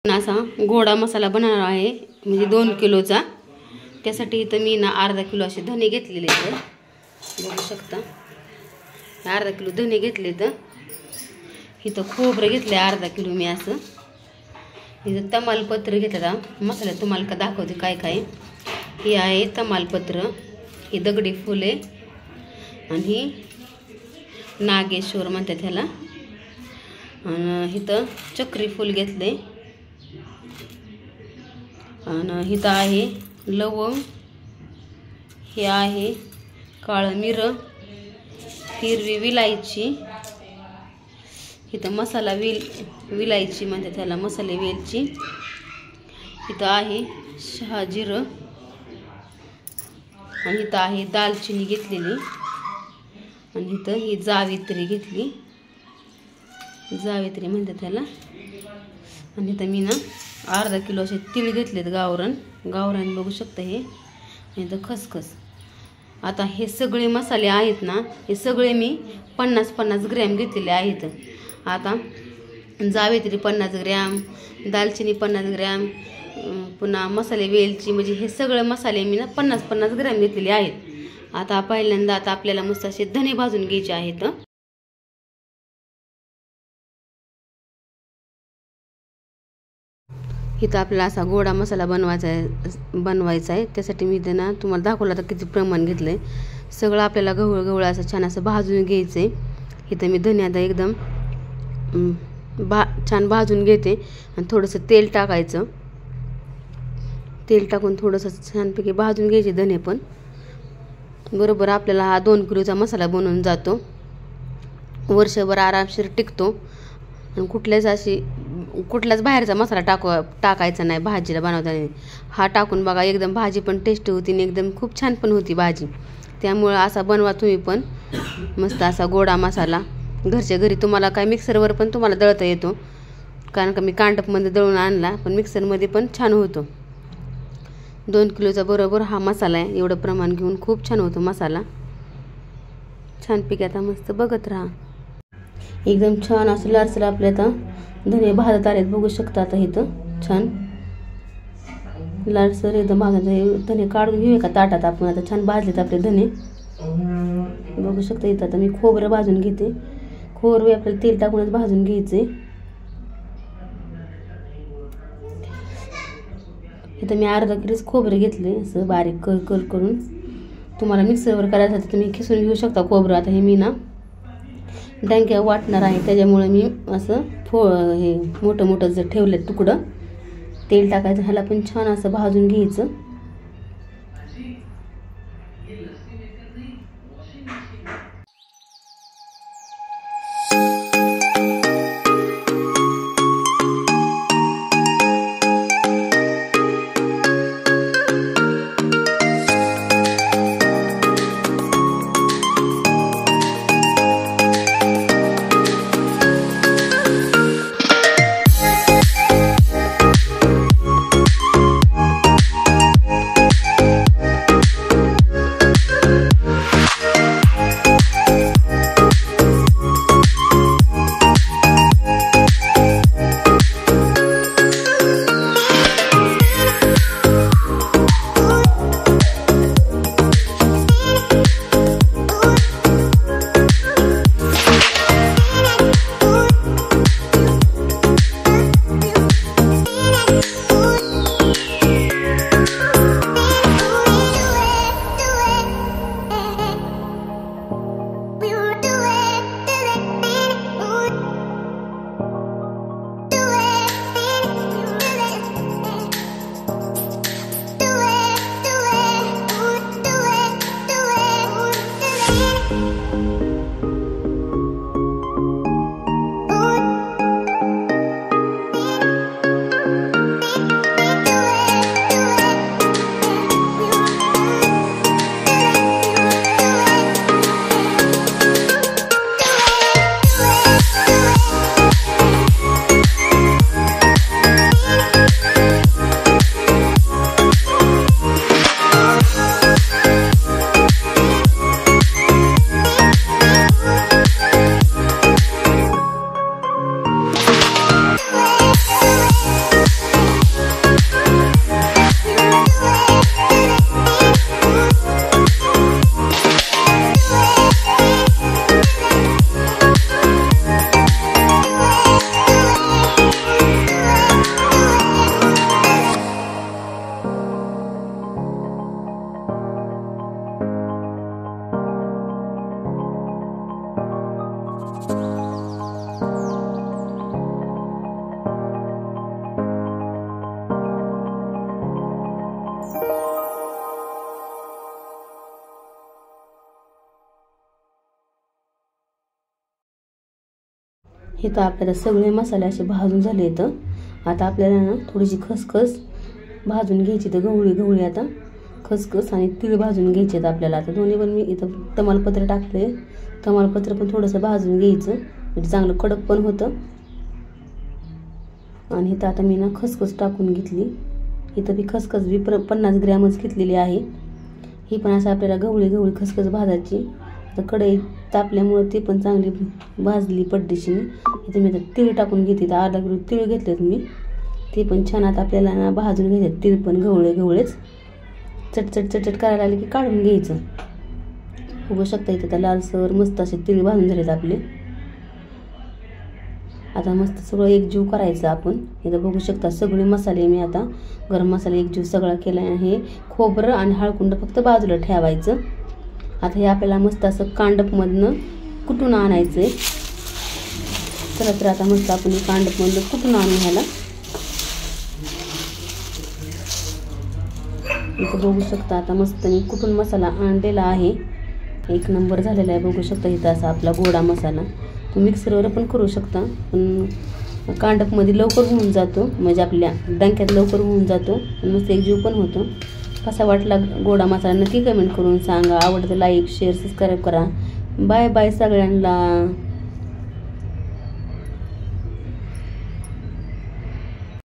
असा गोडा मसाला बनवणार आहे म्हणजे 2 किलोचा। त्यासाठी इथं मी ना अर्धा किलो असे धने घेतलेले आहेत, बघू शकता। अर्धा किलो धने घेतले, तर इथं खोबरं घेतले अर्धा किलो मी असं। इथं तमालपत्र घेतला मसाला, तुम्हाला का दाखवते काय काय। हे आहे तमालपत्र, ही दगडी फुले आणि ही नागेश्वर म्हणतात ह्याला। आणि इथं चक्री फूल घेतले आणि इथं आहे लवंग, हे आहे काळं मिरं, हिरवी विलायची, इथं मसाला विलायची म्हणतात त्याला, मसाले वेलची। इथं आहे शहाजिरं आणि इथं आहे दालचिनी घेतलेली आणि इथं ही जावित्री घेतली, जावित्री म्हणतात त्याला। आणि इथं मी ना अर्धा किलो असे तीळ घेतलेत, गावरान बघू शकता हे। इथं खसखस। आता हे सगळे मसाले आहेत ना, हे सगळे मी 50-50 ग्रॅम घेतलेले आहेत। आता जावित्री 50 ग्रॅम, दालचिनी 50 ग्रॅम, पुन्हा मसाले वेलची, म्हणजे हे सगळे मसाले मी ना 50-50 ग्रॅम घेतलेले आहेत। आता पहिल्यांदा आपल्याला मस्त असे धने भाजून घ्यायचे आहेत। इथं आपल्याला असा गोडा मसाला बनवायचा आहे। त्यासाठी मी इथं ना तुम्हाला दाखवलं तर किती प्रमाण घेतलंय। सगळं आपल्याला गवळ असं छान असं भाजून घ्यायचंय। इथं मी धने आता एकदम छान भाजून घेते आणि थोडंसं तेल टाकायचं। तेल टाकून थोडंसं छानपैकी भाजून घ्यायचे धने पण। बरोबर आपल्याला हा 2 किलोचा मसाला बनवून जातो, वर्षभर आरामशीर टिकतो। आणि कुठल्याच बाहेरचा मसाला टाकायचा नाही भाजीला बनवताना। हा टाकून बघा, एकदम भाजी पण टेस्टी होती आणि एकदम खूप छान पण होती भाजी। त्यामुळे असा बनवा तुम्ही पण मस्त असा गोडा मसाला घरच्या घरी। तुम्हाला काय मिक्सरवर पण तुम्हाला दळता येतो, कारण का मी कांडपमध्ये दळून आणला, पण मिक्सरमध्ये पण छान होतो। 2 किलोचा बरोबर हा मसाला आहे, एवढं प्रमाण घेऊन खूप छान होतो मसाला। छानपैकी आता मस्त बघत राहा, एकदम छान असं लालसर आपले आता धने भाजत आलेत, बघू शकता। आता इथं छान लालसर एकदम भाजत धने काढून घेऊया का ताटात आपण। आता छान भाजलेत आपले धने, बघू शकता। इथं आता मी खोबरं भाजून घेते, खोबरं आपल्याला तेल टाकूनच भाजून घ्यायचे। इथं मी अर्धा किलोच खोबरं घेतले असं बारीक करून। तुम्हाला मिक्सरवर करायचं तर तुम्ही खिसून घेऊ शकता खोबरं। आता हे मी ना डांग्या वाटणार आहे, त्याच्यामुळे मी असं हे मोठं जर ठेवले तुकडं, तेल टाकायचं, ह्याला पण छान असं भाजून घ्यायचं। हे तर आपल्याला सगळे मसाले असे भाजून झाले तर आता आपल्याला ना थोडीशी खसखस भाजून घ्यायची. तर गवळी आता खसखस आणि तीळ भाजून घ्यायचे आहेत आपल्याला. आता दोन्ही पण मी इथं तमालपत्र टाकले. तमालपत्र पण थोडंसं भाजून घ्यायचं म्हणजे चांगलं कडक पण होतं. आणि इथं आता मी ना खसखस टाकून घेतली. इथं बी खसखस बी 50 ग्रॅमच घेतलेली आहे. ही पण असं आपल्याला गवळी खसखस भाजायची. आता कढई तापल्यामुळं ती पण चांगली भाजली पड्डीशी. इथं मी आता तीळ टाकून घेते. तर अर्धा किलो तीळ घेतलेत मी. ते पण छान आता आपल्याला ना भाजून घ्यायचे. तीळ पण गवळेच चटचट करायला लागले की काढून घ्यायचं. बघू शकता इथं तर लालसर मस्त असे तीळ भाजून झालेत आपले. आता मस्त सगळं एकजीव करायचं आपण. इथं बघू शकता सगळे मसाले मी आता गरम मसाला एकजीव सगळा केला आहे. खोबरं आणि हळकुंड फक्त बाजूला ठेवायचं. आता हे आपल्याला मस्त असं कांडपमधनं कुटून आणायचं आहे. चला तर आता मस्त आपण कांडपमधनं कुटून आणून ह्याला. इथं बघू शकता आता मस्त मी कुटून मसाला आणलेला आहे. एक नंबर झालेला आहे. बघू शकता इथं असा आपला गोडा मसाला. तो मिक्सरवर पण करू शकता पण कांडपमध्ये लवकर होऊन जातो म्हणजे आपल्या डंक्यात लवकर होऊन जातो. मस्त एकजीव पण होतो. कसा वाटला गोडा मसाला नक्की कमेंट करून सांगा. आवडतं लाईक शेअर सबस्क्राईब करा. बाय बाय सगळ्यांना.